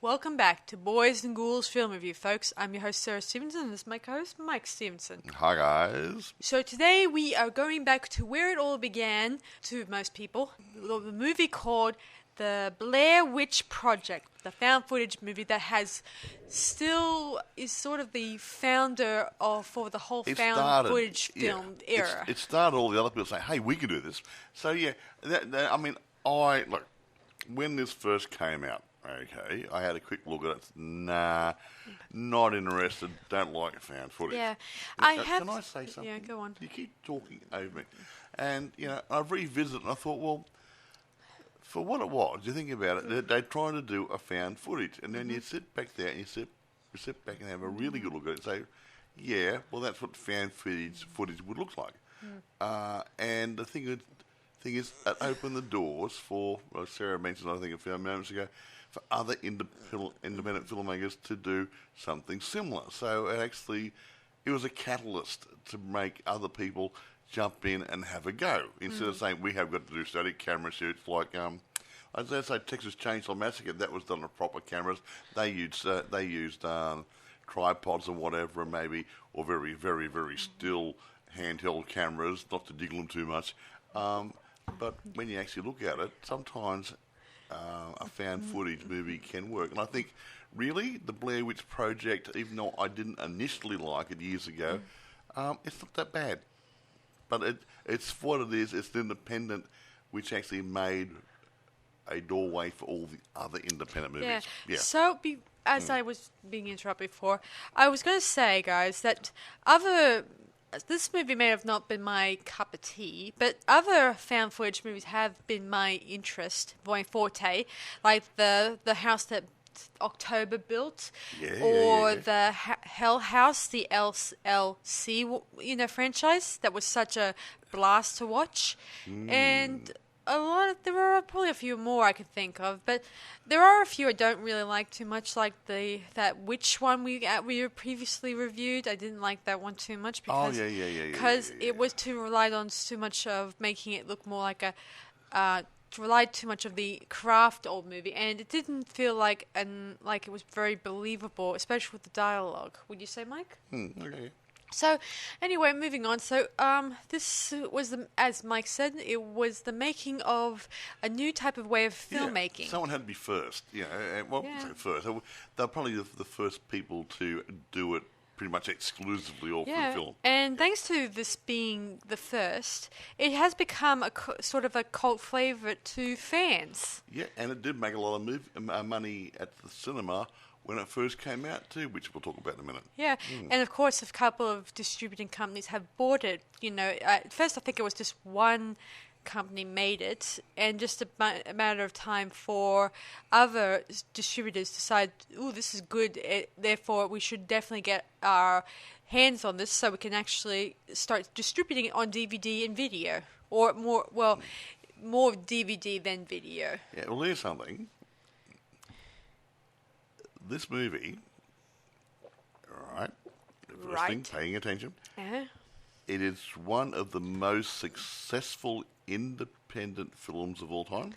Welcome back to Boys and Ghouls Film Review, folks. I'm your host, Sarah Stephenson, and this is my co-host, Mike Stephenson. Hi, guys. So today we are going back to where it all began, to most people, the movie called The Blair Witch Project, the found footage movie that is sort of the founder for the whole footage film era. It started all the other people saying, hey, we can do this. So, yeah, look, when this first came out, okay, I had a quick look at it. Nah, not interested. Don't like found footage. Yeah, Can I say something? Yeah, go on. You keep talking over me. And, I've revisited and I thought, well, for what it was, you think about it, they're trying to do a found footage. And then you sit back there and you sit back and have a really good look at it and say, yeah, well, that's what found footage would look like. And the thing is, it opened the doors for, well, Sarah mentioned, I think, a few moments ago, for other independent filmmakers to do something similar. So it was a catalyst to make other people jump in and have a go. Instead of saying, we have got to do static camera shoots like, I'd say Texas Chainsaw Massacre, that was done with proper cameras. They used tripods or whatever, maybe, or very, very, very still handheld cameras, not to jiggle them too much. But when you actually look at it, sometimes a found footage movie can work. And I think, really, the Blair Witch Project, even though I didn't initially like it years ago, it's not that bad. But it's what it is. It's independent, which actually made a doorway for all the other independent movies. Yeah. So, as I was being interrupted before, I was going to say, guys, that this movie may have not been my cup of tea, but other found footage movies have been my interest, my forte, like the house that October built, the Hell House, the LLC, franchise that was such a blast to watch, and there are probably a few more I could think of, but there are a few I don't really like too much, like that witch one we previously reviewed. I didn't like that one too much because it was relied on too much of making it look more like relied too much of the craft old movie, and it didn't feel like it was very believable, especially with the dialogue. Would you say, Mike? Okay. So, anyway, moving on. So, this was, as Mike said, it was the making of a new type of way of filmmaking. Yeah, someone had to be first. First. They're probably the first people to do it pretty much exclusively all through film. And thanks to this being the first, it has become sort of a cult favourite to fans. Yeah, and it did make a lot of money at the cinema when it first came out too, which we'll talk about in a minute. Yeah, and of course a couple of distributing companies have bought it. At first I think it was just one company made it, and just a matter of time for other distributors to decide, this is good, therefore we should definitely get our hands on this so we can actually start distributing it on DVD and video, or more DVD than video. Yeah, well, here's something. This movie, paying attention, it is one of the most successful independent films of all time,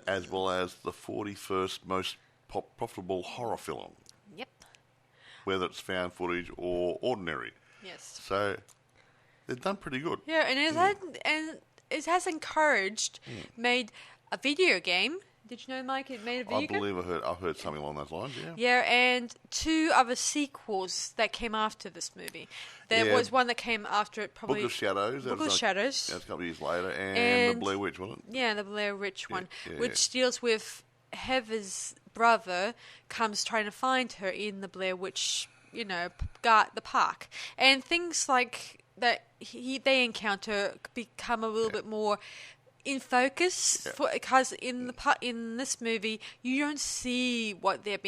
as well as the 41st most profitable horror film. Yep. Whether it's found footage or ordinary. Yes. So they've done pretty good. Yeah, and it has encouraged, made a video game. Did you know, Mike, it made a video game? I believe I heard something along those lines, yeah. Yeah, and 2 other sequels that came after this movie. There was one that came after it, probably... Book of Shadows. Book of Shadows. That's a couple of years later. And The Blair Witch, wasn't it? Yeah, The Blair Witch one, which deals with Heather's brother comes trying to find her in the Blair Witch, the park. And things like that they encounter become a little bit more in focus, because in this movie you don't see what they're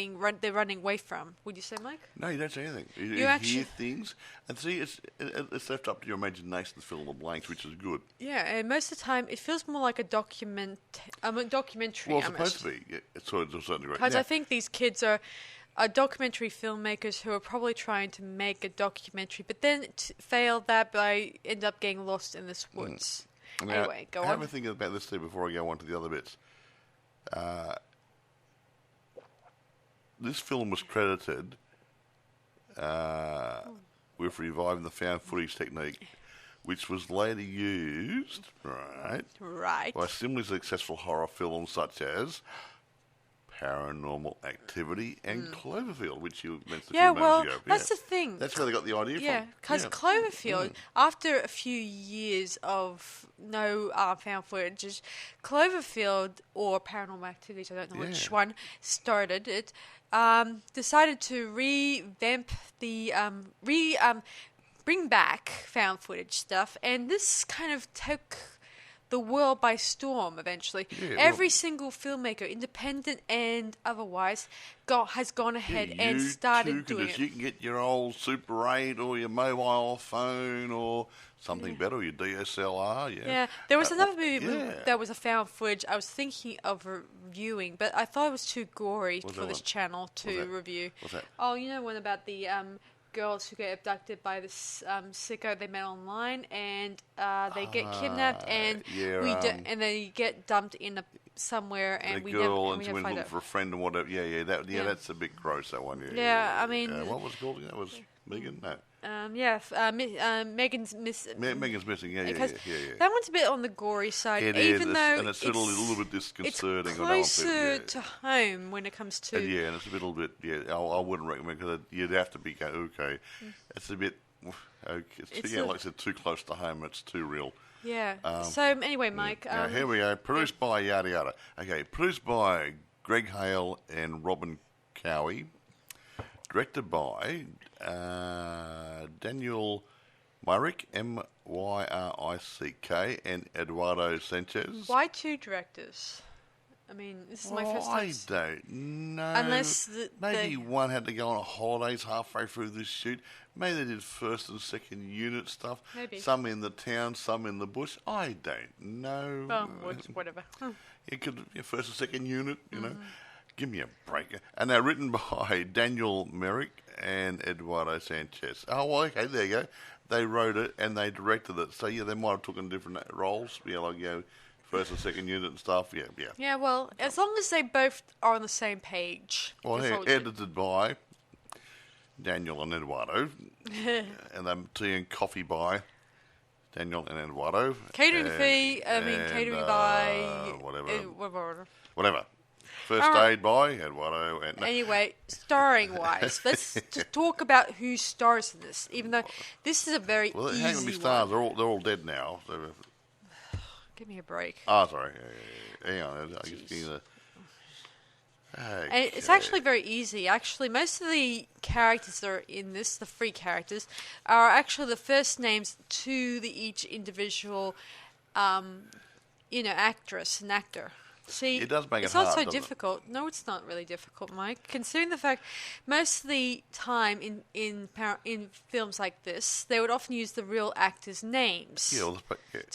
running away from. Would you say, Mike? No, you don't see anything. You hear things, and see, it's left up to your imagination to fill in the blanks, which is good. Yeah, and most of the time it feels more like a documentary. Well, it's supposed to be. It's sort of to a certain degree. Because I think these kids are documentary filmmakers who are probably trying to make a documentary, but then fail that by end up getting lost in this woods. Now, anyway, go on. Have a think about this too before I go on to the other bits. this film was credited with reviving the found footage technique, which was later used, Right. by similarly successful horror films such as Paranormal Activity and Cloverfield, which you mentioned a few moments ago. That's the thing. That's where they got the idea from. Yeah, because Cloverfield, after a few years of no found footage, Cloverfield or Paranormal Activities, I don't know which one started it, decided to revamp the bring back found footage stuff, and this kind of took the world by storm eventually. Yeah, Every single filmmaker, independent and otherwise, has gone ahead and started doing it. You can get your old Super 8 or your mobile phone or something better, your DSLR. Yeah, there was another movie that was a found footage I was thinking of reviewing, but I thought it was too gory for this channel to review. What's that? Oh, you know one about the girls who get abducted by this sicko they met online, and they get kidnapped, and and they get dumped in somewhere, and she went looking for a friend and whatever. That's a bit gross. That one. I mean, what was it called? That was Megan. No. Megan's missing. Megan's missing. Yeah. That one's a bit on the gory side, and it's a little bit disconcerting. It's closer to home when it comes to. And it's a little bit. I wouldn't recommend, because you'd have to be okay. It's a bit. Okay, like I said, too close to home. It's too real. Yeah. So anyway, Mike. Now here we go. Produced by yada yada. Okay, produced by Greg Hale and Robin Cowie. Directed by Daniel Myrick, Myrick, and Eduardo Sanchez. Why two directors? I mean, this is my first time. I don't know. Unless maybe one had to go on holidays halfway through this shoot. Maybe they did first and second unit stuff. Maybe. Some in the town, some in the bush. I don't know. Well, whatever. It could be first and second unit, you know. Give me a break. And they're written by Daniel Merrick and Eduardo Sanchez. Oh, well, okay, there you go. They wrote it and they directed it. So, they might have taken different roles, first and second unit and stuff. Yeah. Yeah, well, as long as they both are on the same page. Well, edited by Daniel and Eduardo. And then tea and coffee by Daniel and Eduardo. Catering by... Whatever. First aid by Eduardo. Anyway, starring-wise, let's just talk about who stars in this, even though this is a very easy one. Hang on, stars. They're all dead now. So. Give me a break. Oh, sorry. Hang on. I just getting the... Okay. And it's actually very easy. Actually, most of the characters that are in this, the free characters, are actually the first names to each individual, actress and actor. See, it does make it's it not hard, so doesn't difficult. No, it's not really difficult, Mike. Considering the fact most of the time in films like this, they would often use the real actors' names to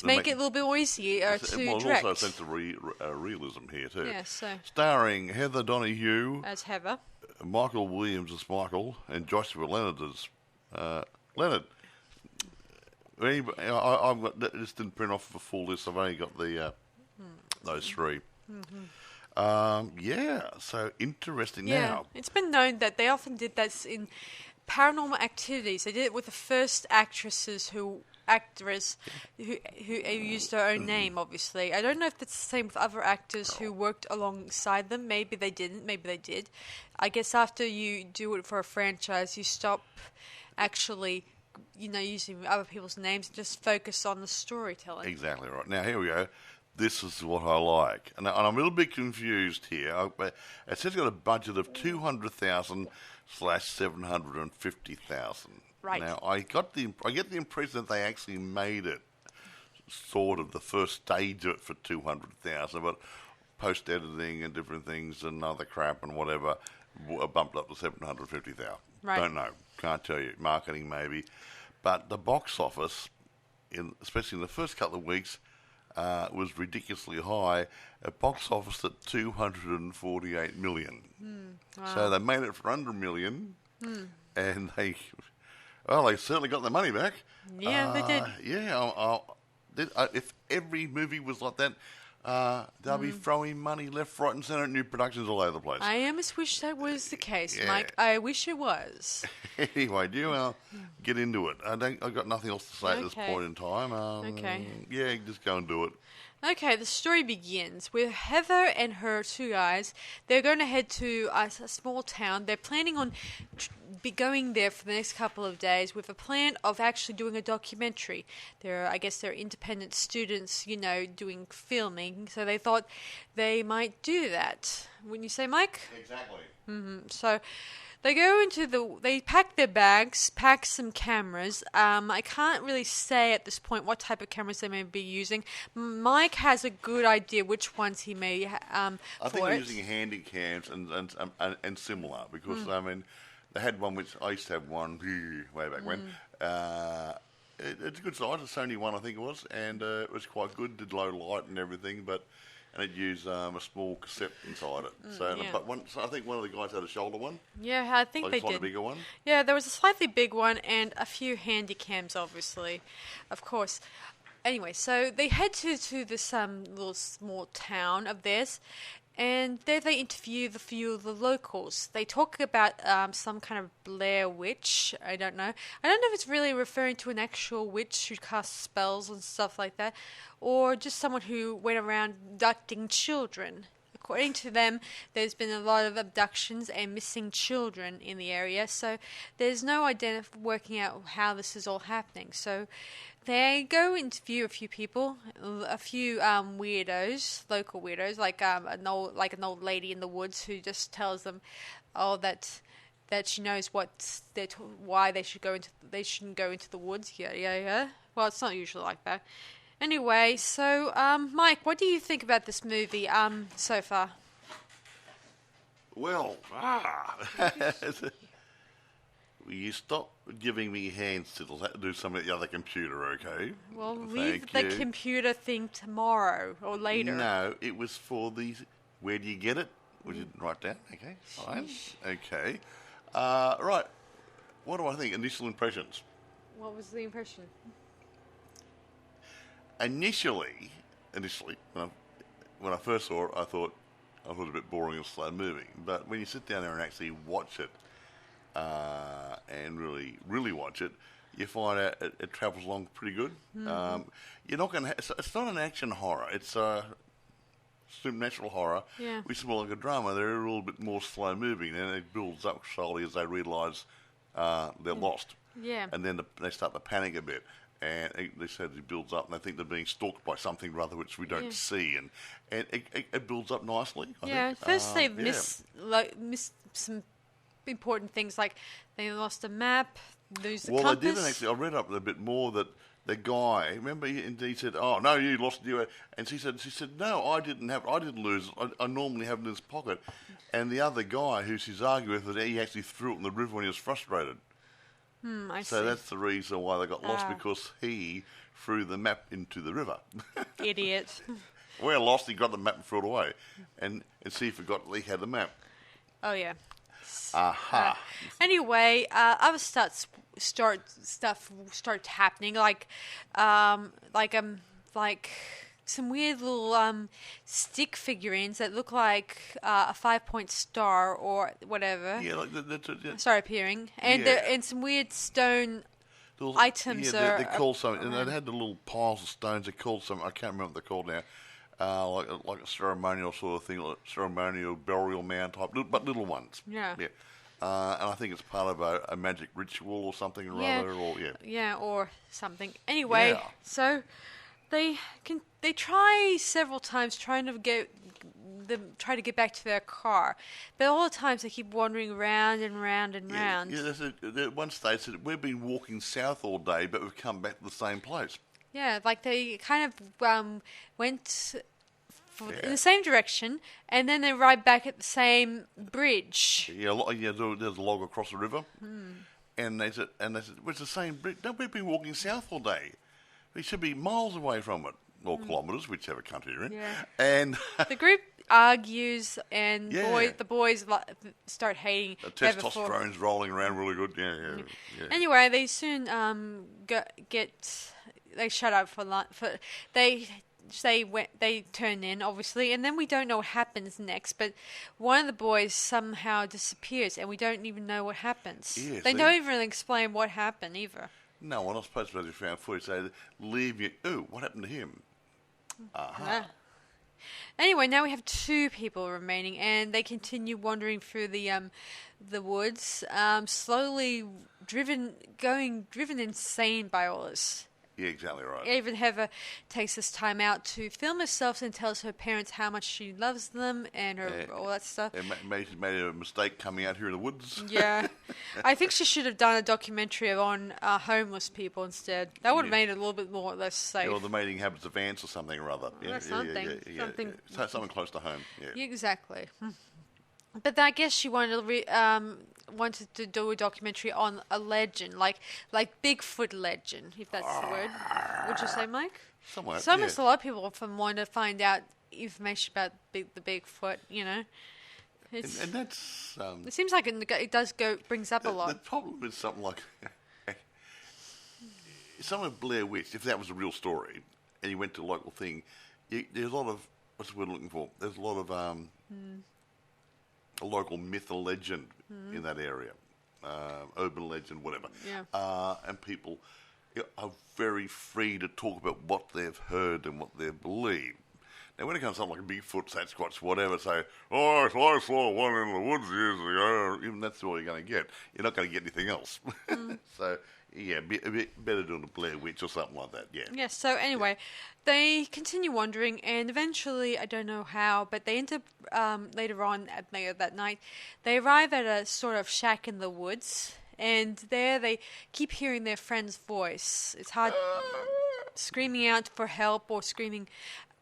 make it a little bit more easier to direct. Also a sense of realism here too. Yeah, so starring Heather Donahue as Heather, Michael Williams as Michael, and Joshua Leonard as Leonard. I've got this didn't print off the full list. I've only got the those three. So interesting now. It's been known that they often did that in Paranormal Activities. They did it with the first actresses who used their own name, obviously. I don't know if that's the same with other actors who worked alongside them. Maybe they didn't, maybe they did. I guess after you do it for a franchise, you stop actually using other people's names and just focus on the storytelling. Exactly right. Now, here we go. This is what I like. And I'm a little bit confused here. It says it's got a budget of $200,000/$750,000. Right. Now, I get the impression that they actually made it sort of the first stage of it for $200,000, but post-editing and different things and other crap and whatever bumped up to $750,000. Right. Don't know. Can't tell you. Marketing maybe. But the box office, especially in the first couple of weeks, was ridiculously high. A box office at $248 million. Wow. So they made it for under $1 million, and they certainly got their money back. Yeah, they did. If every movie was like that, they'll be throwing money left, right and centre at new productions all over the place. I almost wish that was the case, Mike. I wish it was. Anyway, do you want to get into it? I've got nothing else to say at this point in time. Okay. Yeah, just go and do it. Okay, the story begins with Heather and her two guys. They're going to head to a small town. They're planning on be going there for the next couple of days with a plan of actually doing a documentary. I guess they're independent students, doing filming. So they thought they might do that. Wouldn't you say, Mike? Exactly. So they pack their bags, pack some cameras. I can't really say at this point what type of cameras they may be using. Mike has a good idea which ones he may I think they're using handy cams and similar because, they had one which I used to have one way back when. It's a good size, a Sony one I think it was, and it was quite good, did low light and everything, and it used a small cassette inside it. So I think one of the guys had a shoulder one. Yeah, I think they did. A bigger one. Yeah, there was a slightly big one and a few handy cams, obviously, of course. Anyway, so they head to this little small town of theirs, and there they interview a few of the locals. They talk about some kind of Blair Witch. I don't know if it's really referring to an actual witch who casts spells and stuff like that, or just someone who went around abducting children. According to them, there's been a lot of abductions and missing children in the area, so there's no working out how this is all happening. So they go interview a few people, a few weirdos, local weirdos, like an old lady in the woods who just tells them, that she knows why they shouldn't go into the woods. Yeah. Well, it's not usually like that. Anyway, so Mike, what do you think about this movie so far? Well, will you stop giving me hand signals? I have to do something at the other computer, okay? Well, leave the computer thing tomorrow or later. No, it was for these. Where do you get it? We didn't write down. Okay, fine. Okay. Right. What do I think? Initial impressions. What was the impression? Initially, when I first saw it, I thought it was a bit boring and slow moving. But when you sit down there and actually watch it, and really watch it, you find out it travels along pretty good. You're not going to. It's not an action horror. It's a supernatural horror, which is more like a drama. They're a little bit more slow moving, and it builds up slowly as they realise they're lost. Yeah. And then they start to panic a bit. And they said it builds up, and they think they're being stalked by something rather which we don't see, and it builds up nicely. I think. First they miss some important things, like they lost a map, lose the compass. Well, they didn't actually. I read up a bit more that the guy, remember, he said, "Oh no, you lost it," and she said, "No, I didn't lose it. I normally have it in his pocket." And the other guy, who she's arguing with, he actually threw it in the river when he was frustrated. I see. So that's the reason why they got lost, because he threw the map into the river. Idiot. We're lost. He got the map and threw it away, and see, he forgot he had the map. Oh yeah. Aha. Anyway, other stuff started happening, like some weird little stick figurines that look like a 5-point star or whatever. Yeah, like started appearing, and some weird stone items. Yeah, they're called something, and they had the little piles of stones. They're called something. I can't remember what they're called now. Like a ceremonial sort of thing, like ceremonial burial mound type, but little ones. Yeah. Yeah. And I think it's part of a magic ritual or something or other, or something. Anyway, so they try several times trying to get back to their car, but all the times they keep wandering round and round and round. Yeah, at one stage said we've been walking south all day, but we've come back to the same place. Yeah, like they kind of went in the same direction, and then they ride back at the same bridge. Yeah, there's a log across the river, and they said, well, it's the same bridge. No, we've been walking south all day. We should be miles away from it, or kilometres, whichever country you're in. Yeah. And the group argues, and the boys start hating. The testosterone's rolling around really good. Yeah. Anyway, they soon get. They shut up they they turn in, obviously, and then we don't know what happens next. But one of the boys somehow disappears, and we don't even know what happens. Yeah, they don't even explain what happened either. No, we're not supposed to be found footage. They leave you. Ooh, what happened to him? Anyway, now we have 2 people remaining, and they continue wandering through the woods, slowly driven insane by all this. Yeah, exactly right. Even Heather takes this time out to film herself and tells her parents how much she loves them and all that stuff. She's made a mistake coming out here in the woods. Yeah. I think she should have done a documentary on homeless people instead. That would have made it a little bit more less safe. Or the mating habits of ants or something or other. Yeah, something. Something close to home. Yeah. Exactly. But I guess she wanted to do a documentary on a legend, like Bigfoot legend, if that's the word. Would you say, Mike? Somewhat. So much a lot of people want to find out information about the Bigfoot. You know, and that's. It seems like it does brings up a lot. The problem is something like something with Blair Witch. If that was a real story, and you went to a local thing, there's a lot of what's the word I'm looking for? There's a lot of a local myth or legend in that area, urban legend, whatever. Yeah. And people are very free to talk about what they've heard and what they believe. Now, when it comes to something like a Bigfoot, Sasquatch, whatever, say, I saw one in the woods years ago, even that's all you're going to get. You're not going to get anything else. So, yeah, a bit better doing a Blair Witch or something like that, yeah. Yeah, so anyway, they continue wandering, and eventually, I don't know how, but they end up, later on that night, they arrive at a sort of shack in the woods, and there they keep hearing their friend's voice. It's hard, screaming out for help or screaming.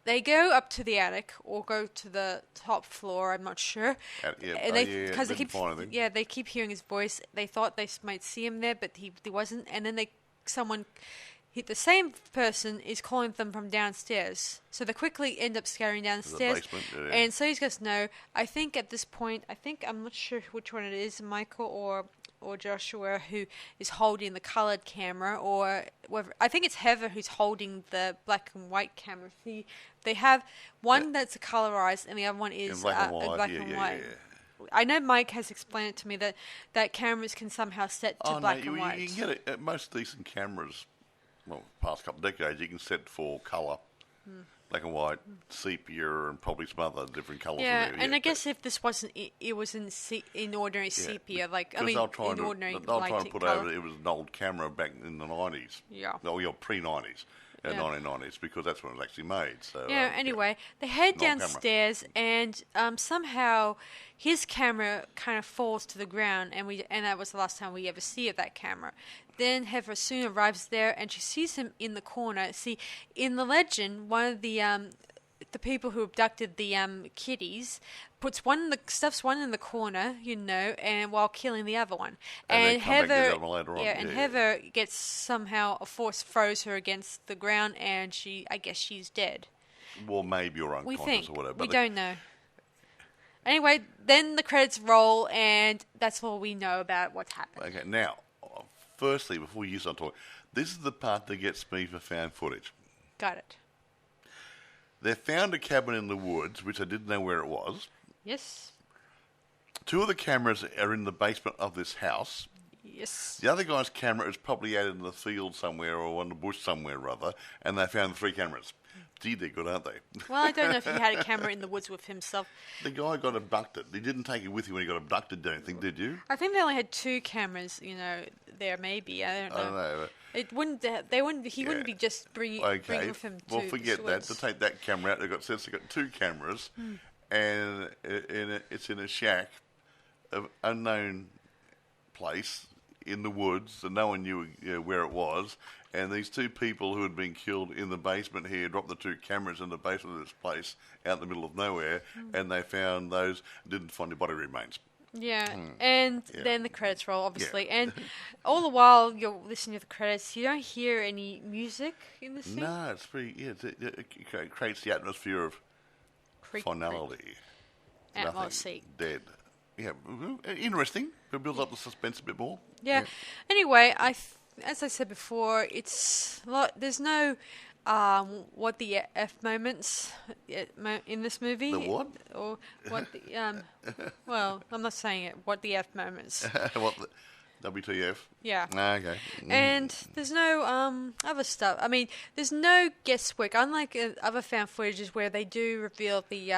They go up to the attic or go to the top floor. I'm not sure. They keep hearing his voice. They thought they might see him there, but he wasn't. And then the same person is calling them from downstairs. So they quickly end up scattering downstairs. The basement, yeah. And so he goes, no. I think at this point, I'm not sure which one it is, Michael or Joshua, who is holding the coloured camera, or whatever. I think it's Heather who's holding the black and white camera. See, they have one that's colorized, and the other one is black and white. Yeah. I know Mike has explained it to me that cameras can somehow set to black and white. You can get it. Most decent cameras, well, past couple of decades, you can set for colour. Black and white, sepia, and probably some other different colours. Yeah, and I guess if this wasn't, it was in ordinary sepia, they'll try in ordinary lighting to put over it was an old camera back in the 90s. Yeah. No, pre-90s, 1990s, because that's when it was actually made. So anyway, they head downstairs, and somehow his camera kind of falls to the ground, and that was the last time we ever see of that camera. Then Heather soon arrives there, and she sees him in the corner. See, in the legend, one of the people who abducted the kitties stuffs one in the corner, and while killing the other one. And Heather, Heather gets somehow a force throws her against the ground, and I guess she's dead. Well, maybe or unconscious or whatever. We don't know. Anyway, then the credits roll, and that's all we know about what's happened. Okay, now. Firstly, before you start talking, this is the part that gets me for found footage. Got it. They found a cabin in the woods, which I didn't know where it was. Yes. 2 of the cameras are in the basement of this house. Yes. The other guy's camera is probably out in the field somewhere or in the bush somewhere or other, and they found the 3 cameras. Gee, they're good, aren't they? Well, I don't know if he had a camera in the woods with himself. The guy got abducted. He didn't take it with him when he got abducted, don't you think, did you? I think they only had 2 cameras, there maybe. I don't know. It wouldn't. He wouldn't be just bringing with him. Well, forget that. To take that camera out, they've got 2 cameras, and it's in a shack, of unknown place in the woods, and no one knew where it was. And these 2 people who had been killed in the basement here dropped the 2 cameras in the basement of this place out in the middle of nowhere, and they found those, didn't find the body remains. Yeah, and then the credits roll, obviously. And all the while you're listening to the credits, you don't hear any music in the scene? No, it's pretty, it creates the atmosphere of finality. Atmosphere. Dead. Yeah, interesting. It builds up the suspense a bit more. Yeah. Anyway, as I said before, there's no what the F moments in this movie. The what? Or what the well, I'm not saying it. What the F moments. What the WTF? Yeah. Okay. And there's no other stuff. I mean, there's no guesswork. Unlike other found footages where they do reveal the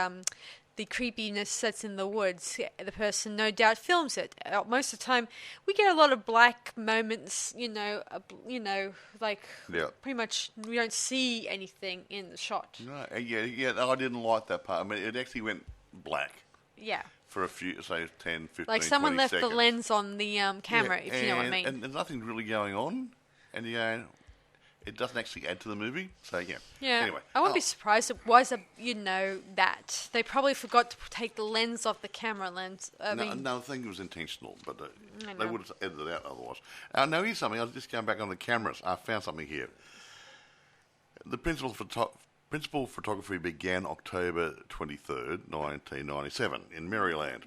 creepiness that's in the woods, the person no doubt films it. Most of the time, we get a lot of black moments. Like pretty much we don't see anything in the shot. No, yeah. I didn't like that part. I mean, it actually went black. Yeah. For a few, say, 10, 15, like someone 20 left seconds. the lens on the camera, if you know what I mean. And nothing's really going on, and it doesn't actually add to the movie. So yeah. Yeah. Anyway, I wouldn't be surprised. It was that they probably forgot to take the lens off the camera lens. I think it was intentional, but they would have edited it out otherwise. Now here's something. I was just going back on the cameras. I found something here. The principal photography began October 23rd, 1997 in Maryland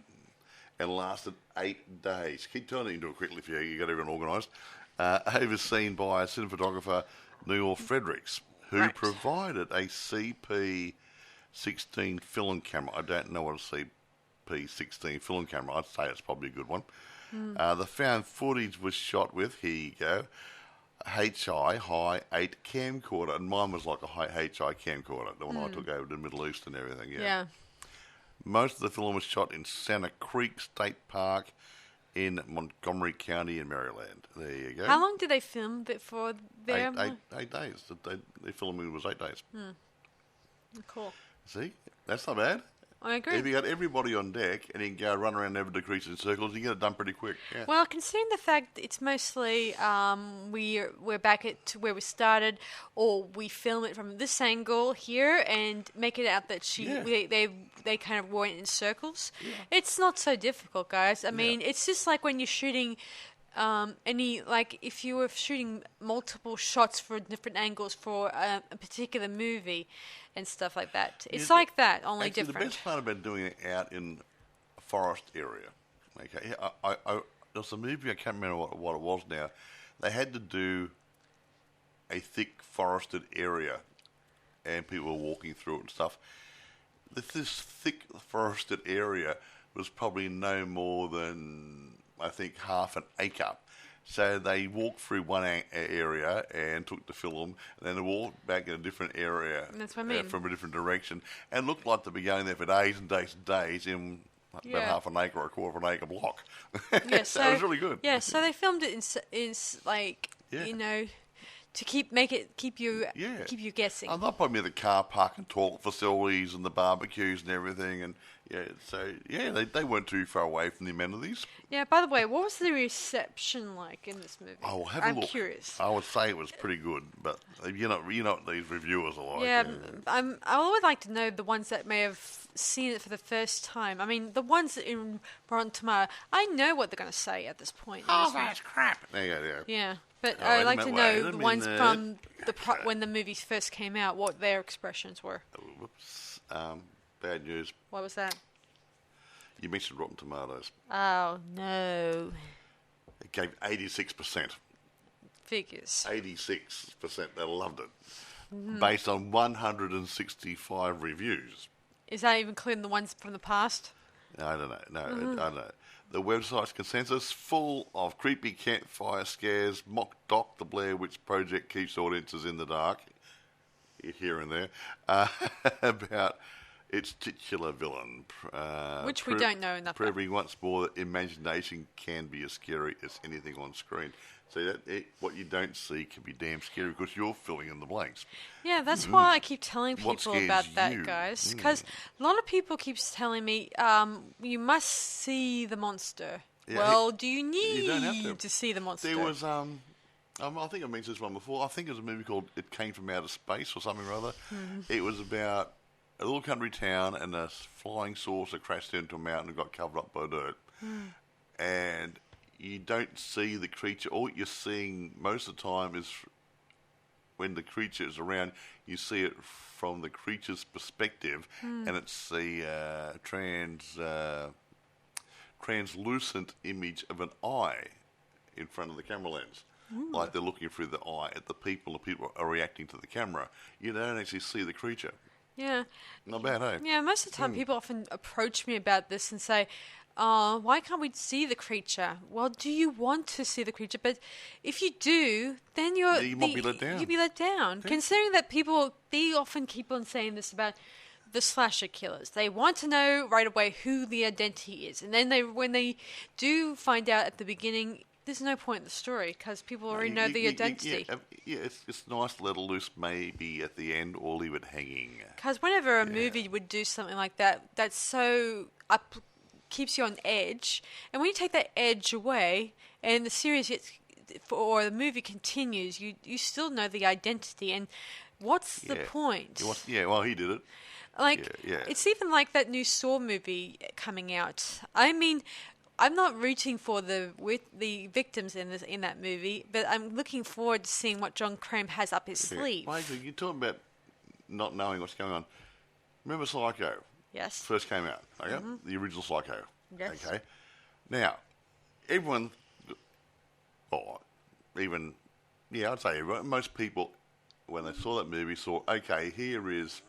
and lasted 8 days. Keep telling you to do it quickly for you got everyone organised. Overseen by cinematographer Neil Fredericks, who provided a CP16 film camera. I don't know what a CP16 film camera. I'd say it's probably a good one. The found footage was shot with, here you go, High 8 camcorder, and mine was like a High camcorder, the one I took over to the Middle East and everything. Yeah. Most of the film was shot in Santa Creek State Park in Montgomery County in Maryland. There you go. How long did they film it for there? 8 days. The filming was 8 days. Cool. See, that's not bad. I agree. If you got everybody on deck and you can go run around never decrease in circles, you get it done pretty quick. Yeah. Well, considering the fact it's mostly we're back at where we started, or we film it from this angle here and make it out that they kind of went in circles. Yeah. It's not so difficult, guys. I mean, it's just like when you're shooting. If you were shooting multiple shots for different angles for a particular movie and stuff like that, it's like that, only actually, different. The best part about doing it out in a forest area, okay, there was a movie, I can't remember what it was now, they had to do a thick forested area and people were walking through it and stuff. This thick forested area was probably no more than, I think, half an acre. So they walked through one area and took the film, and then they walked back in a different area. That's what I mean. From a different direction. And it looked like they'd be going there for days and days and days in about half an acre or a quarter of an acre block. Yeah, so it was really good. Yeah, so they filmed it to keep you guessing. I'm not probably near the car park and talk facilities and the barbecues and everything, and they weren't too far away from the amenities. Yeah. By the way, what was the reception like in this movie? Oh, I'm curious. I would say it was pretty good, but you know what these reviewers are like. Yeah, I would like to know the ones that may have seen it for the first time. I mean, the ones in Rotten Tomatoes, I know what they're going to say at this point. Oh, that's crap. Yeah. Yeah. But I'd like to know the ones from when the movies first came out, what their expressions were. Whoops. Bad news. What was that? You mentioned Rotten Tomatoes. Oh, no. It gave 86%. Figures. 86%. They loved it. Based on 165 reviews. Is that even including the ones from the past? I don't know. No, I don't know. The website's consensus, full of creepy campfire scares, mock doc, the Blair Witch Project keeps audiences in the dark, here and there, about its titular villain. Which we don't know enough about. Proving once more that imagination can be as scary as anything on screen. So what you don't see can be damn scary because you're filling in the blanks. Yeah, that's why I keep telling people about that, guys. Because a lot of people keep telling me, you must see the monster. Yeah, well, do you need to see the monster? There was, I think I mentioned this one before. I think it was a movie called It Came From Outer Space or something or other. It was about a little country town and a flying saucer crashed into a mountain and got covered up by dirt. And you don't see the creature. All you're seeing most of the time is when the creature is around, you see it from the creature's perspective, and it's the translucent image of an eye in front of the camera lens. like they're looking through the eye at the people are reacting to the camera. You don't actually see the creature. Yeah. Not bad, eh? Yeah, most of the time people often approach me about this and say, "Oh, why can't we see the creature?" Well, do you want to see the creature? But if you do, then you might be let down. You'll be let down. Considering that they often keep on saying this about the slasher killers. They want to know right away who the identity is. And then when they do find out at the beginning, there's no point in the story because people already know the identity. It's nice to let it loose maybe at the end or leave it hanging. Because whenever a movie would do something like that, that's so keeps you on edge. And when you take that edge away and the series or the movie continues, you still know the identity. And what's the point? Well, he did it. It's even like that new Saw movie coming out. I mean, I'm not rooting for the victims in that movie, but I'm looking forward to seeing what John Crane has up his sleeve. Basically, you're talking about not knowing what's going on. Remember Psycho? Yes. First came out, okay? Mm-hmm. The original Psycho. Yes. Okay. Now, everyone, I'd say everyone, most people, when they saw that movie, saw, okay, here is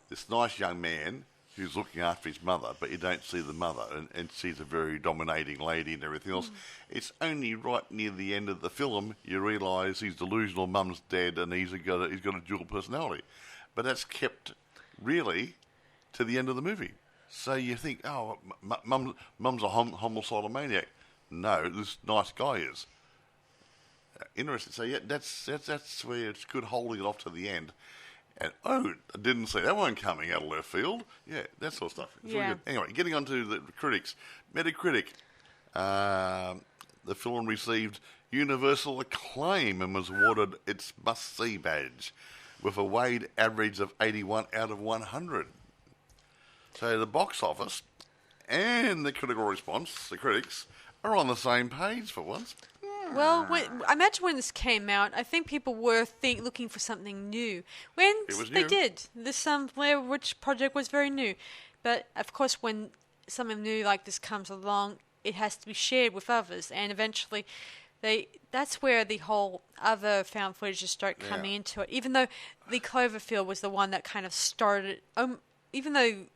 this nice young man who's looking after his mother, but you don't see the mother, and she's a very dominating lady and everything else. It's only right near the end of the film you realise his delusional mum's dead and he's got a dual personality. But that's kept really to the end of the movie. So you think, oh, mum's a homicidal maniac. No, this nice guy is. Interesting. So that's where it's good holding it off to the end. And, I didn't see that one coming out of left field. Yeah, that sort of stuff. It's really good. Anyway, getting on to the critics. Metacritic. The film received universal acclaim and was awarded its must-see badge with a weighted average of 81 out of 100. So the box office and the critical response, the critics, are on the same page for once. Well, I imagine when this came out, I think people were looking for something new. When they did, this Blair Witch Project was very new. But, of course, when something new like this comes along, it has to be shared with others. And eventually, that's where the whole other found footage start coming into it. Even though the Cloverfield was the one that kind of started, even though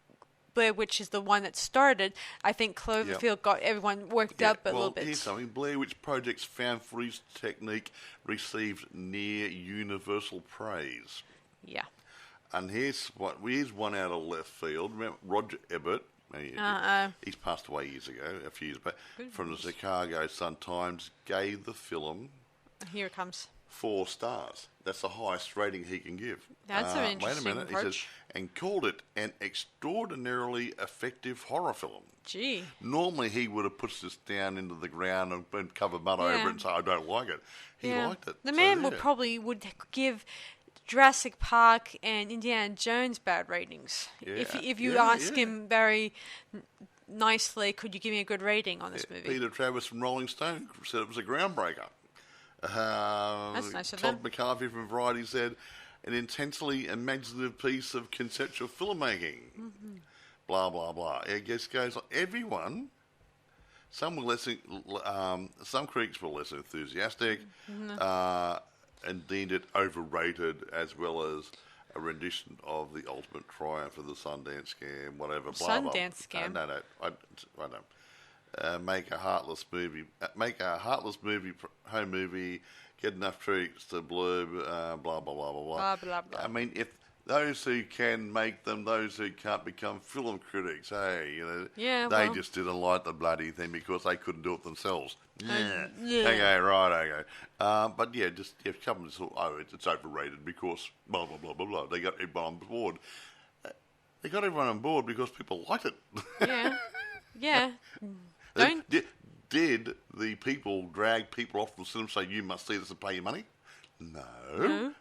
Blair Witch is the one that started, I think Cloverfield got everyone worked up a little bit. Here's something. Blair Witch Project's found footage technique received near universal praise. Yeah. And here's one out of left field. Remember Roger Ebert? He's passed away a few years back. From the Chicago Sun-Times, gave the film... Here it comes. 4 stars. That's the highest rating he can give. That's an interesting approach. He says, and called it an extraordinarily effective horror film. Gee. Normally he would have pushed this down into the ground and covered mud over it and say, I don't like it. He liked it. The man would give Jurassic Park and Indiana Jones bad ratings. Yeah. If you ask him very nicely, could you give me a good rating on this movie? Peter Travis from Rolling Stone said it was a groundbreaker. That's nice of Todd McCarthy from Variety said, an intensely imaginative piece of conceptual filmmaking. Mm-hmm. Blah, blah, blah. It just goes on. Everyone, some critics were less enthusiastic and deemed it overrated, as well as a rendition of the ultimate triumph of the Sundance Scam, whatever. Sundance Scam? No, I don't. Make a heartless movie, home movie, get enough tricks to blurb, blah, blah, blah, blah, blah. Blah, blah, blah. I mean, if those who can make them, those who can't become film critics, hey, they just didn't like the bloody thing because they couldn't do it themselves. Okay, right. But come and it's overrated because blah, blah, blah, blah, blah. They got everyone on board. They got everyone on board because people liked it. Yeah. Did the people drag people off the cinema and say, you must see this and pay your money? No.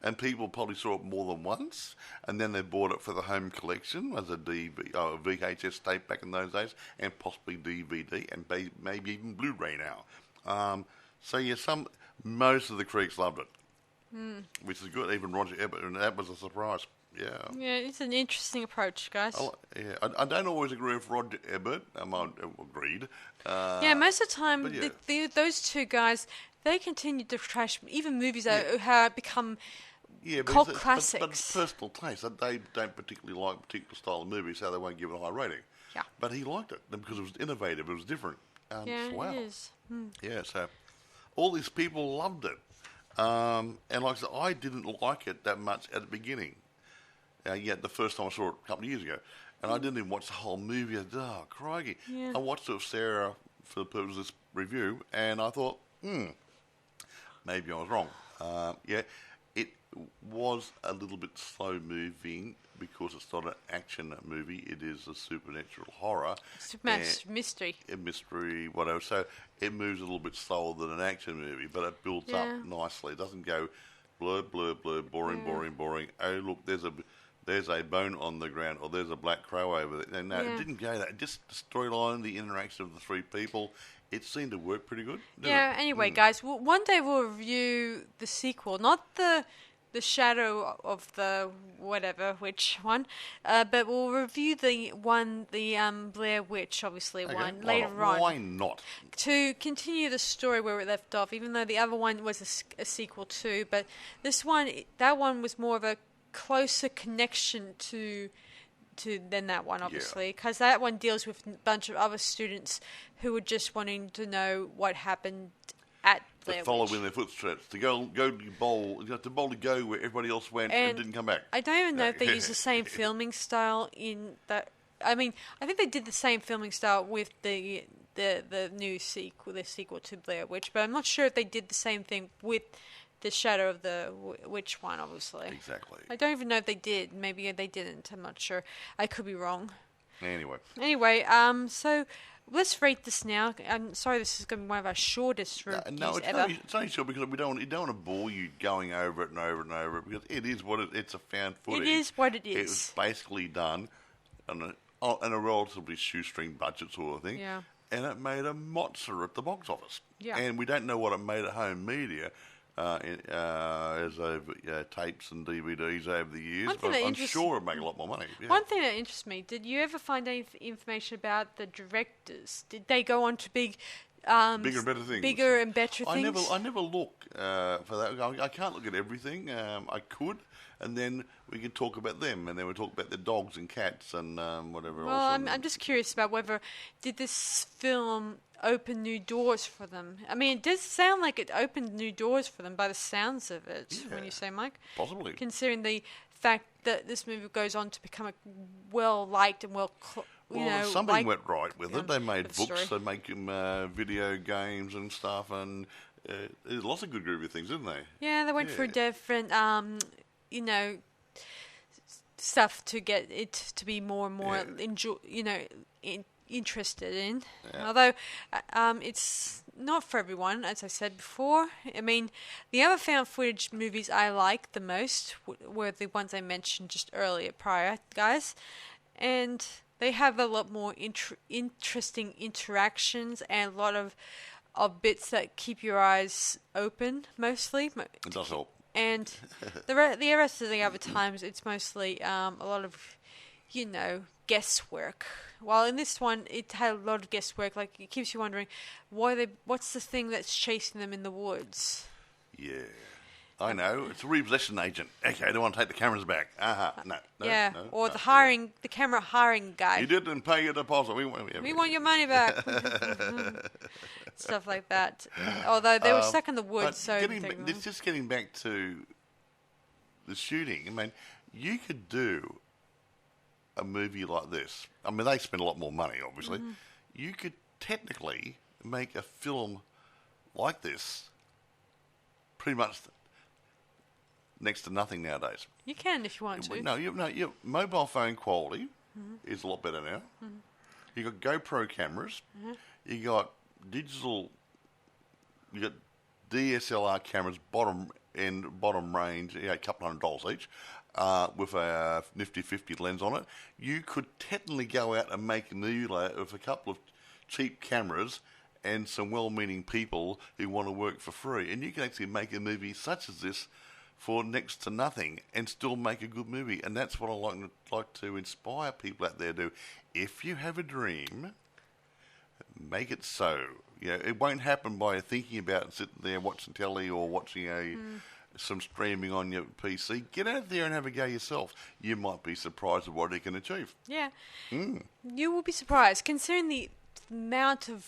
And people probably saw it more than once, and then they bought it for the home collection as a VHS tape back in those days, and possibly DVD, and maybe even Blu-ray now. Most of the critics loved it, which is good. Even Roger Ebert, and that was a surprise. Yeah. Yeah, it's an interesting approach, guys. I don't always agree with Roger Ebert. I agreed. Yeah, most of the time, but yeah. those two guys, they continue to trash even movies that have become cult classics. But it's personal taste. They don't particularly like a particular style of movie, so they won't give it a high rating. Yeah. But he liked it because it was innovative. It was different. It is. Yeah, so all these people loved it. And like I said, I didn't like it that much at the beginning. The first time I saw it a couple of years ago. And I didn't even watch the whole movie. I said, oh, crikey. Yeah. I watched it with Sarah for the purpose of this review, and I thought, maybe I was wrong. It was a little bit slow moving because it's not an action movie. It is a supernatural horror. Mystery. A mystery, whatever. So it moves a little bit slower than an action movie, but it builds up nicely. It doesn't go blur, blur, blur, boring, boring, boring. Oh, look, there's a bone on the ground, or there's a black crow over there. No, it didn't go that. Just the storyline, the interaction of the three people, it seemed to work pretty good. Anyway, guys, one day we'll review the sequel, not the Shadow of the whatever, which one, but we'll review the Blair Witch, obviously, one later on. Why not? To continue the story where it left off, even though the other one was a sequel too, but that one was more of a closer connection to than that one, obviously, because that one deals with a bunch of other students who were just wanting to know what happened at Blair Witch. Follow in their footsteps, to go bowl, to go where everybody else went and didn't come back. I don't even know if they use the same filming style in that. I mean, I think they did the same filming style with the new sequel to Blair Witch, but I'm not sure if they did the same thing with the Shadow of the Witch one, obviously. Exactly. I don't even know if they did. Maybe they didn't. I'm not sure. I could be wrong. Anyway, so let's rate this now. I'm sorry, this is going to be one of our shortest reviews ever. It's only short because we don't want to bore you going over it and over and over it, because it is what it's a found footage. It is what it is. It was basically done on a relatively shoestring budget sort of thing. Yeah. And it made a monster at the box office. Yeah. And we don't know what it made at home media. As over tapes and DVDs over the years, but I'm sure it'd make a lot more money. Yeah. One thing that interests me, did you ever find any information about the directors? Did they go on to bigger and better things? Bigger and better things? I never look for that. I can't look at everything. I could, and then we could talk about them, and then we talk about the dogs and cats and whatever else. Well, I'm just curious about whether did this film open new doors for them. I mean, it does sound like it opened new doors for them by the sounds of it, when you say, Mike. Possibly. Considering the fact that this movie goes on to become a well-liked and something went right with it. They made books, they make video games and stuff, and there's lots of good groovy things, didn't they? Yeah, they went through different, stuff to get it to be more and more interested in. Yeah. Although it's not for everyone, as I said before. I mean, the other found footage movies I like the most were the ones I mentioned just earlier prior, guys. And they have a lot more interesting interactions and a lot of bits that keep your eyes open, mostly. It does help. And the rest of the other times, it's mostly a lot of, guesswork. While in this one, it had a lot of guesswork. Like, it keeps you wondering, what's the thing that's chasing them in the woods? Yeah. I know. It's a repossession agent. Okay, they want to take the cameras back. No. The camera hiring guy. You didn't pay your deposit. We want your money back. Stuff like that. Although they were stuck in the woods, getting back to the shooting. I mean, you could do a movie like this. I mean, they spend a lot more money, obviously. Mm-hmm. You could technically make a film like this pretty much next to nothing nowadays. You can if you want to. No, your mobile phone quality is a lot better now. Mm-hmm. You got GoPro cameras. Mm-hmm. You got digital. You got DSLR cameras, bottom range, a couple $100 each, with a nifty 50 lens on it. You could technically go out and make a movie with a couple of cheap cameras and some well-meaning people who want to work for free, and you can actually make a movie such as this for next to nothing and still make a good movie. And that's what I like to inspire people out there to do. If you have a dream, make it so. It won't happen by thinking about it, sitting there watching telly or watching some streaming on your PC. Get out there and have a go yourself. You might be surprised at what you can achieve. Yeah. You will be surprised, considering the amount of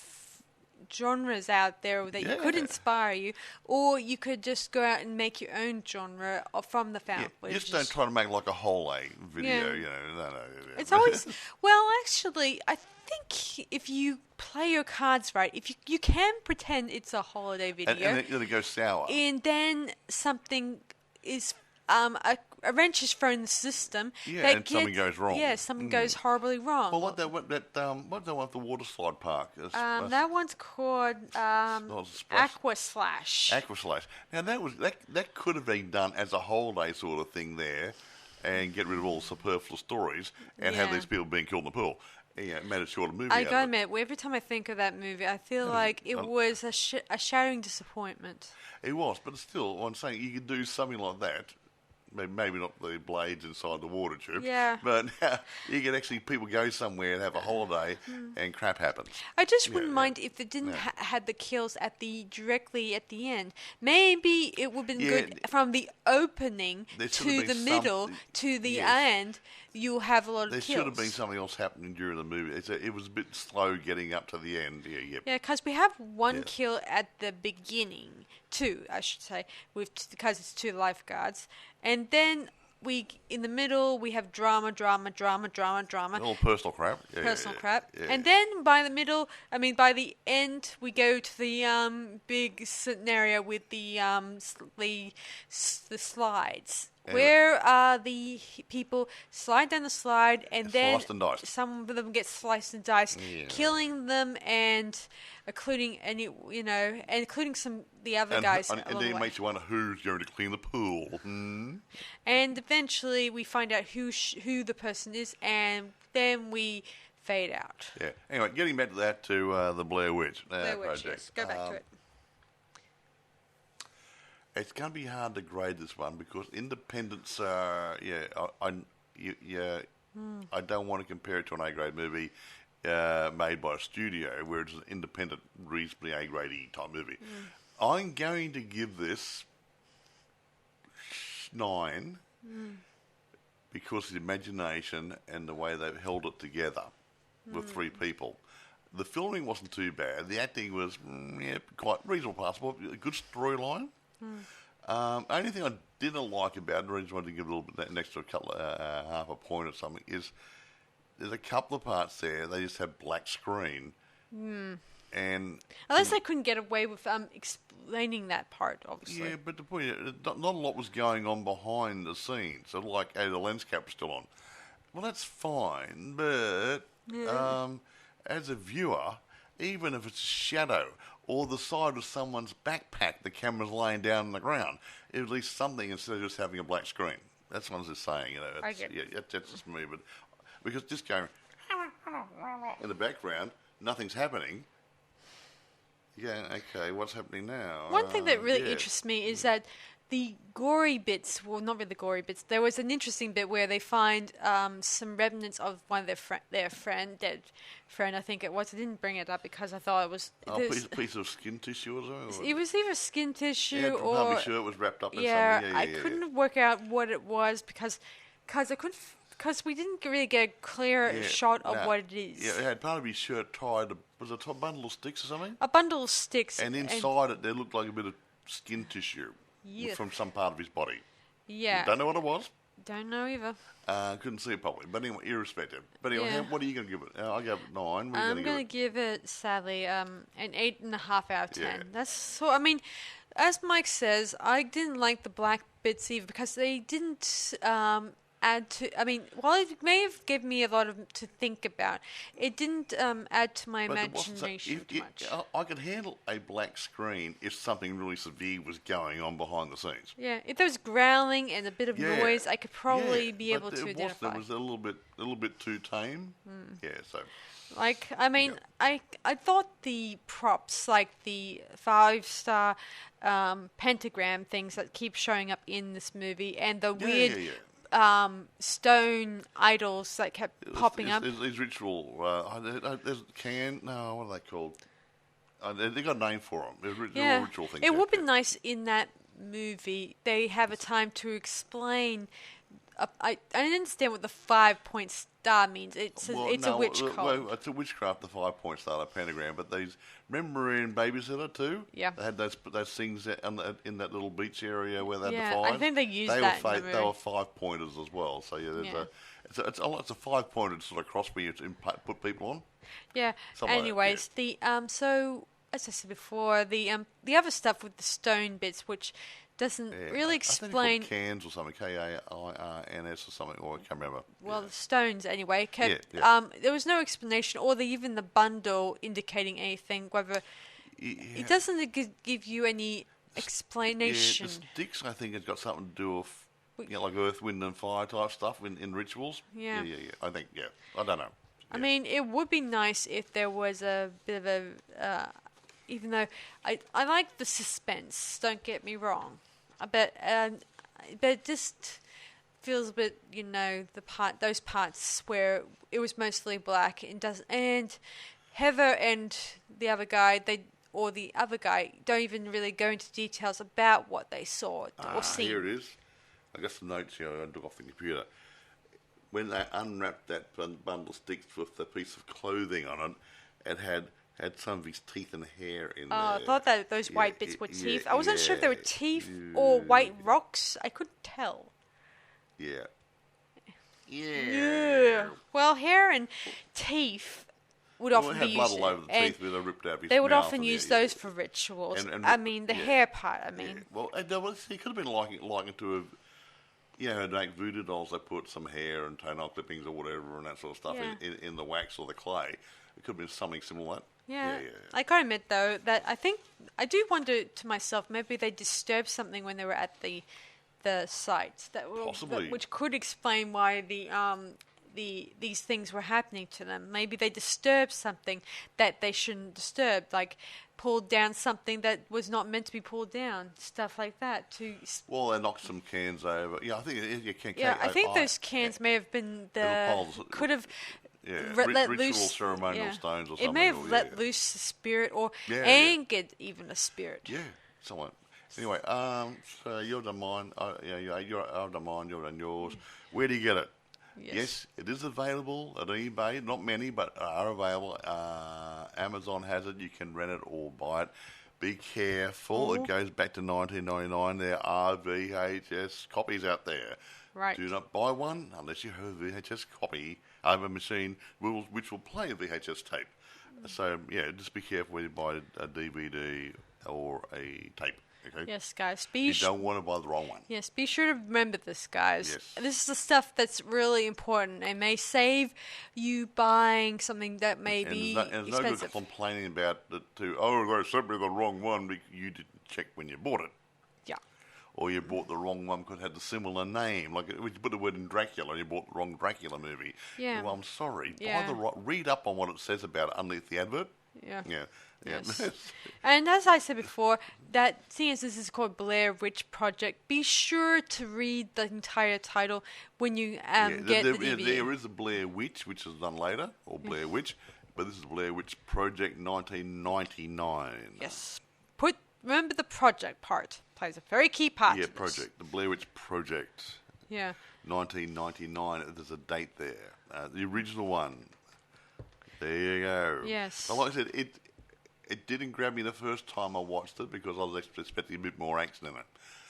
genres out there that could inspire you, or you could just go out and make your own genre from the found footage. Just don't try to make like a whole video. Yeah. No. It's always actually, I think if you play your cards right, if you can pretend it's a holiday video, and then it goes sour, and then something is a wrench is thrown in the system. Yeah, and something goes wrong. Yeah, something goes horribly wrong. Well, what's that one at the water slide park? That one's called Aqua Slash. Aqua Slash. Now that could have been done as a holiday sort of thing there, and get rid of all the superfluous stories and have these people being killed in the pool. Made a shorter movie. I gotta admit, every time I think of that movie, I feel like it was a shattering disappointment. It was, but still, I'm saying you could do something like that. Maybe not the blades inside the water tube. Yeah. But you could actually, people go somewhere and have a holiday and crap happens. I just wouldn't mind if it didn't had the kills directly at the end. Maybe it would have been good from the opening to the middle to the end. You'll have a lot of kills. There should have been something else happening during the movie. It was a bit slow getting up to the end. Yeah, because we have one kill at the beginning, two, I should say, because it's two lifeguards. And then in the middle, we have drama. All personal crap. Crap. Yeah. And then by the end, we go to the big scenario with the slides. Where the people slide down the slide and then some of them get sliced and diced, killing them and including some the other guys. And then it makes you wonder who's going to clean the pool. And eventually we find out who the person is, and then we fade out. Yeah. Anyway, getting back to that, the Blair Witch Project. Yes. Go back to it. It's going to be hard to grade this one because independents I don't want to compare it to an A-grade movie made by a studio where it's an independent, reasonably A-grade type movie. I'm going to give this 9 because of the imagination and the way they've held it together with 3 people. The filming wasn't too bad. The acting was quite reasonable, passable. A good storyline. Only thing I didn't like about it, the reason I wanted to give a little bit an extra couple, half a point or something, is there's a couple of parts there they just have black screen, and unless they couldn't get away with explaining that part, obviously. Yeah, but the point is, not a lot was going on behind the scenes. So like, the lens cap was still on. Well, that's fine, but as a viewer, even if it's a shadow or the side of someone's backpack, the camera's laying down on the ground, at least something instead of just having a black screen. That's what I was just saying. I get it. That's just me. But because just going in the background, nothing's happening. Yeah, okay, what's happening now? One thing that really interests me is that the gory bits, well, not really the gory bits, there was an interesting bit where they find some remnants of one of their dead friend, I think it was. I didn't bring it up because I thought it was... a piece of skin tissue or something? It was either skin tissue or... probably sure it was wrapped up in something. I couldn't work out what it was because we didn't really get a clear shot of what it is. Yeah, it had part of his shirt tied to... Was it a bundle of sticks or something? A bundle of sticks. And inside it, there looked like a bit of skin tissue. Yeah. From some part of his body. Yeah. Don't know what it was. Don't know either. Couldn't see it properly. But anyway, irrespective. But anyway, what are you going to give it? I gave it 9. What are you I'm going to give it, sadly, an 8.5 out of 10. Yeah. That's so. I mean, as Mike says, I didn't like the black bits either because they didn't add to. I mean, while it may have given me a lot to think about, it didn't add to my imagination too much. I could handle a black screen if something really severe was going on behind the scenes. Yeah, if there was growling and a bit of noise, I could probably be able to identify. It was a little bit too tame. Yeah, so. Like, I mean, I thought the props, like the 5-star pentagram things that keep showing up in this movie, and the weird stone idols that kept popping up. These ritual, what are they called? They got a name for them. There's ritual things. It would be nice in that movie. They have a time to explain. I don't understand what the 5-point star means. It's a witch cult. Well, it's a witchcraft, the 5-point star, the pentagram. But remember in Babysitter too? Yeah. They had those things in that little beach area where they had the 5s. I think they used that in the movie. They were 5-pointers as well. So it's a 5-pointed sort of cross where you put people on. Yeah. Anyways, so as I said before, the other stuff with the stone bits, which doesn't really explain. I think cans or something, K-A-I-R-N-S or something, or I can't remember. Well, the stones anyway. There was no explanation, or even the bundle indicating anything. Whether it doesn't give you any explanation. The sticks, I think, has got something to do with like earth, wind, and fire type stuff in rituals. Yeah. I think. I don't know. I mean, it would be nice if there was a bit of a. Even though I like the suspense, don't get me wrong, but it just feels a bit, those parts where it was mostly black and Heather and the other guy don't even really go into details about what they saw or seen. Here it is. I got some notes here. I took off the computer. When they unwrapped that bundle of sticks with the piece of clothing on it had some of his teeth and hair in there. I thought that those white bits were teeth. I wasn't sure if they were teeth or white rocks. I couldn't tell. Yeah. Well, hair and teeth would often be used. Blood all over the teeth where they ripped out his They would mouth often use those for rituals. The hair part, Well, it could have been likened to like voodoo dolls. They put some hair and toenail clippings or whatever and that sort of stuff in the wax or the clay. It could have been something similar to that. Yeah. I gotta admit though that I do wonder to myself, maybe they disturbed something when they were at the site which could explain why these things were happening to them. Maybe they disturbed something that they shouldn't disturb, like pulled down something that was not meant to be pulled down, stuff like that. Well, they knocked some cans over. Yeah, I think I think those cans may have been could have. Let ritual loose ceremonial stones or something. It may have let loose a spirit or angered even a spirit. Yeah, somewhat. Anyway, so you've done mine. I've done mine. You've done yours. Where do you get it? Yes, it is available at eBay. Not many, but are available. Amazon has it. You can rent it or buy it. Be careful. It goes back to 1999. There are VHS copies out there. Right. Do not buy one unless you have a VHS copy of a machine which will play a VHS tape. So, just be careful when you buy a DVD or a tape. Okay? Yes, guys. You don't want to buy the wrong one. Yes, be sure to remember this, guys. Yes. This is the stuff that's really important and may save you buying something that may be expensive. There's no good complaining about it too. Oh, they sent me the wrong one because you didn't check when you bought it. Yeah. Or you bought the wrong one because it had a similar name. Like, you put the word in Dracula, you bought the wrong Dracula movie. Yeah. Well, I'm sorry. Yeah. Read up on what it says about it underneath the advert. Yeah. Yeah. Yes. And as I said before, seeing as this is called Blair Witch Project, be sure to read the entire title when you get the DVD. There is a Blair Witch, which is done later, or Blair Witch, but this is Blair Witch Project 1999. Yes. Remember the project part plays a very key part. Yeah, project. The Blair Witch Project. Yeah. 1999. There's a date there. The original one. There you go. Yes. But like I said, it didn't grab me the first time I watched it because I was expecting a bit more action in it.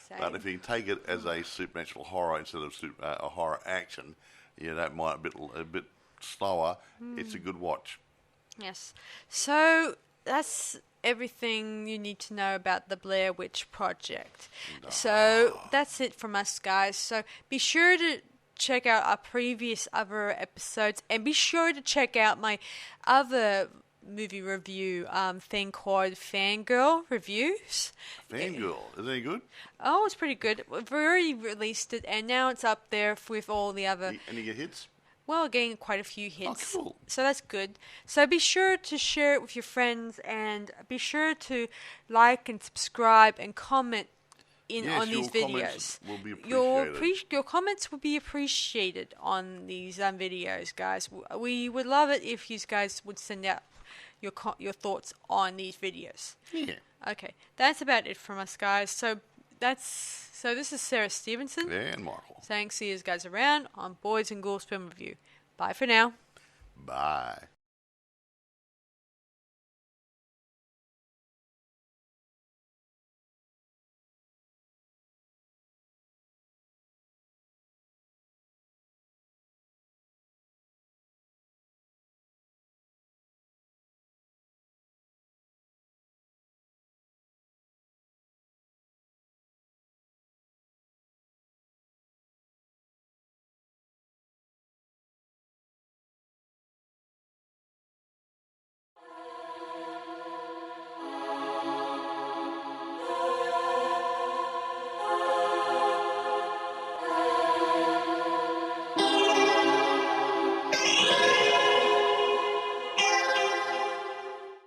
Same. But if you take it as a supernatural horror instead of a horror action, that might be a bit slower. It's a good watch. Yes. So that's everything you need to know about the Blair Witch Project. So that's it from us, guys. So be sure to check out our previous other episodes, and be sure to check out my other movie review thing called Fangirl Reviews. Fangirl, is it any good? Oh, it's pretty good. We've already released it, and now it's up there with all the other. And you get hits? Well, getting quite a few hits. Oh, cool. So that's good. So be sure to share it with your friends, and be sure to like and subscribe and comment on these videos. Will be appreciated. Your comments will be appreciated on these videos, guys. We would love it if you guys would send out your thoughts on these videos. Yeah. Okay, that's about it from us, guys. So this is Sarah Stephenson. And Michael. Saying see you guys around on Boys and Ghouls Film Review. Bye for now. Bye.